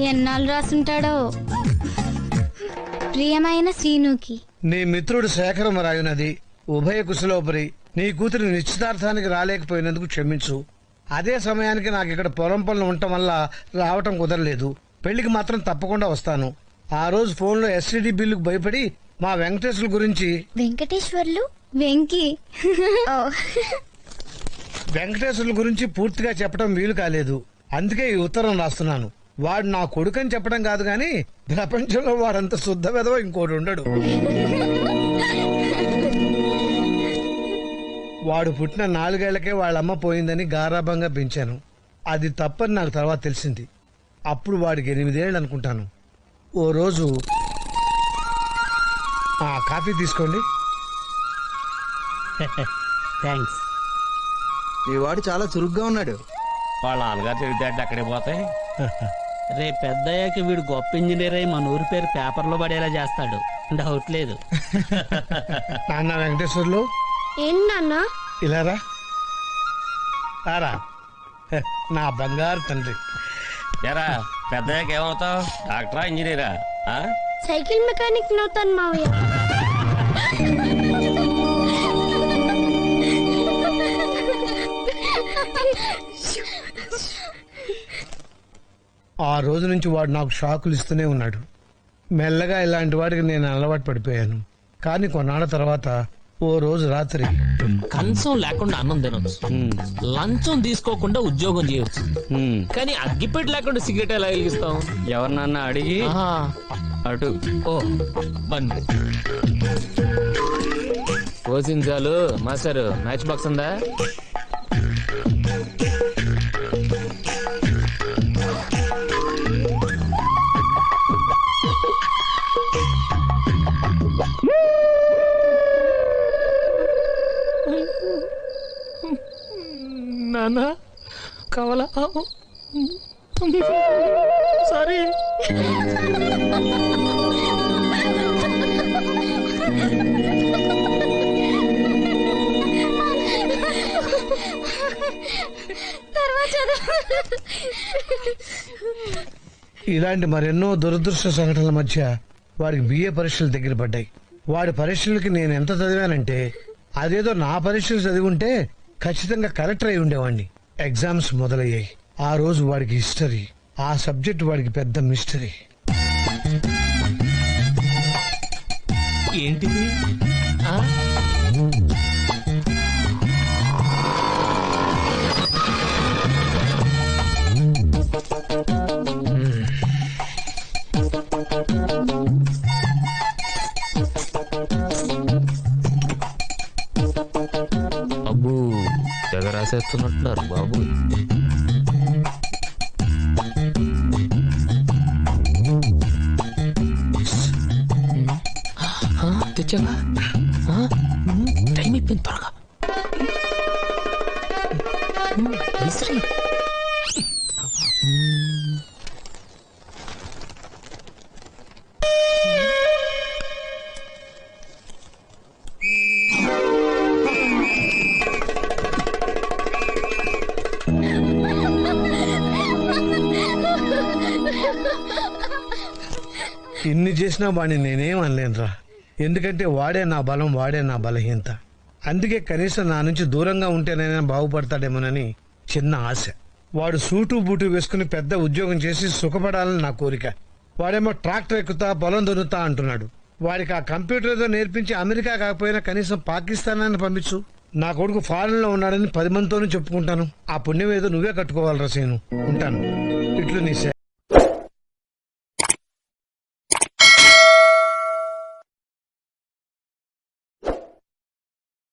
ఎన్నాళ్ళు రాసుంటాడో. ప్రియమైన శ్రీనుకి, నీ మిత్రుడు శేఖరం రాయునది. ఉభయ కుశలోపరి. నీ కూతురు నిశ్చితార్థానికి రాలేకపోయినందుకు క్షమించు. అదే సమయానికి నాకు ఇక్కడ పొలం పనులు ఉండటం వల్ల రావటం కుదరలేదు. పెళ్లికి మాత్రం తప్పకుండా వస్తాను. ఆ రోజు ఫోన్లో ఎస్టీడీ బిల్లుకు భయపడి మా వెంకటేశ్వరుల గురించి వెంకటేశ్వర్లు వెంకీ వెంకటేశ్వరుల గురించి పూర్తిగా చెప్పడం వీలు కాలేదు. అందుకే ఈ ఉత్తరం రాస్తున్నాను. వాడు నా కొడుకని చెప్పడం కాదు గాని ప్రపంచంలో వాడంత శుద్ధ వెధవ ఇంకోటి ఉండడు. వాడు పుట్టిన 4 ఏళ్లకే వాళ్ళమ్మ పోయిందని గారాభంగా పెంచాను. అది తప్పని నాకు తర్వాత తెలిసింది. అప్పుడు వాడికి 8 ఏళ్ళు అనుకుంటాను. ఓ రోజు కాఫీ తీసుకోండి. థ్యాంక్స్. ఈ వాడు చాలా చురుగ్గా ఉన్నాడు. వాళ్ళ నాన్నగారు తెలివితేటలు అక్కడికి పోతాయి. రేపు పెద్దయ్యాక వీడు గొప్ప ఇంజనీర్ అయి మన ఊరి పేరు పేపర్లో పడేలా చేస్తాడు, డౌట్ లేదు. నాన్న వెంకటేశ్వర్లు ఏంటన్నా? ఇలా రారా. నా బంగారు తండ్రి. ఎరా పెద్దయ్యాక ఏమవుతావు? డాక్టరా, ఇంజనీరా? సైకిల్ మెకానిక్ నవుతాను మావయ్య. ఆ రోజు నుంచి వాడు నాకు షాకులు ఇస్తూనే ఉన్నాడు. మెల్లగా ఇలాంటి వాడికి నేను అలవాటు పడిపోయాను. కానీ కొన్నాళ్ళ తర్వాత ఓ రోజు రాత్రి కంచం లేకుండా అన్నం తినొచ్చు, లంచం తీసుకోకుండా ఉద్యోగం చేయొచ్చు, కానీ అగ్గిపెట్టి లేకుండా సిగరెట్ ఎలా వెలిగిస్తాం? ఎవరినన్నా అడిగి అటు. ఓ బండి పోసించాలు. మాస్టర్ మ్యాచ్ బాక్స్ ఉందా? నానా కావాలా? సారీ. ఇలాంటి మరెన్నో దురదృష్ట సంఘటనల మధ్య వాడికి బిఏ పరీక్షలు దగ్గర పడ్డాయి. వాడి పరీక్షలకి నేను ఎంత చదివానంటే అదేదో నా పరీక్షలు చదివి ఉంటే ఖచ్చితంగా కలెక్టర్ అయి ఉండేవాడిని. ఎగ్జామ్స్ మొదలయ్యాయి. ఆ రోజు వాడికి హిస్టరీ. ఆ సబ్జెక్ట్ వాడికి పెద్ద మిస్టరీ. ఏంటిది? అబ్బో తెగ రాసేస్తున్నట్టున్నారు బాబు. తెచ్చావా? టైం అయిపోయింది, త్వరగా విసిరి. ఇన్ని చేసినా వాడిని నేనేం అనలేనురా. ఎందుకంటే వాడే నా బలం, వాడే నా బలహీనత. అందుకే కనీసం నా నుంచి దూరంగా ఉంటేనైనా బాగుపడతాడేమోనని చిన్న ఆశ. వాడు సూటు బూటు వేసుకుని పెద్ద ఉద్యోగం చేసి సుఖపడాలని నా కోరిక. వాడేమో ట్రాక్టర్ ఎక్కుతా పొలం దున్నుతా అంటున్నాడు. వాడికి ఆ కంప్యూటర్ ఏదో నేర్పించి అమెరికా కాకపోయినా కనీసం పాకిస్తాన్ అని పంపించు. నా కొడుకు ఫారెన్ లో ఉన్నాడని 10 మందితోనూ చెప్పుకుంటాను. ఆ పుణ్యం ఏదో నువ్వే కట్టుకోవాలరా సీను. ఉంటాను. ఇట్లు నీ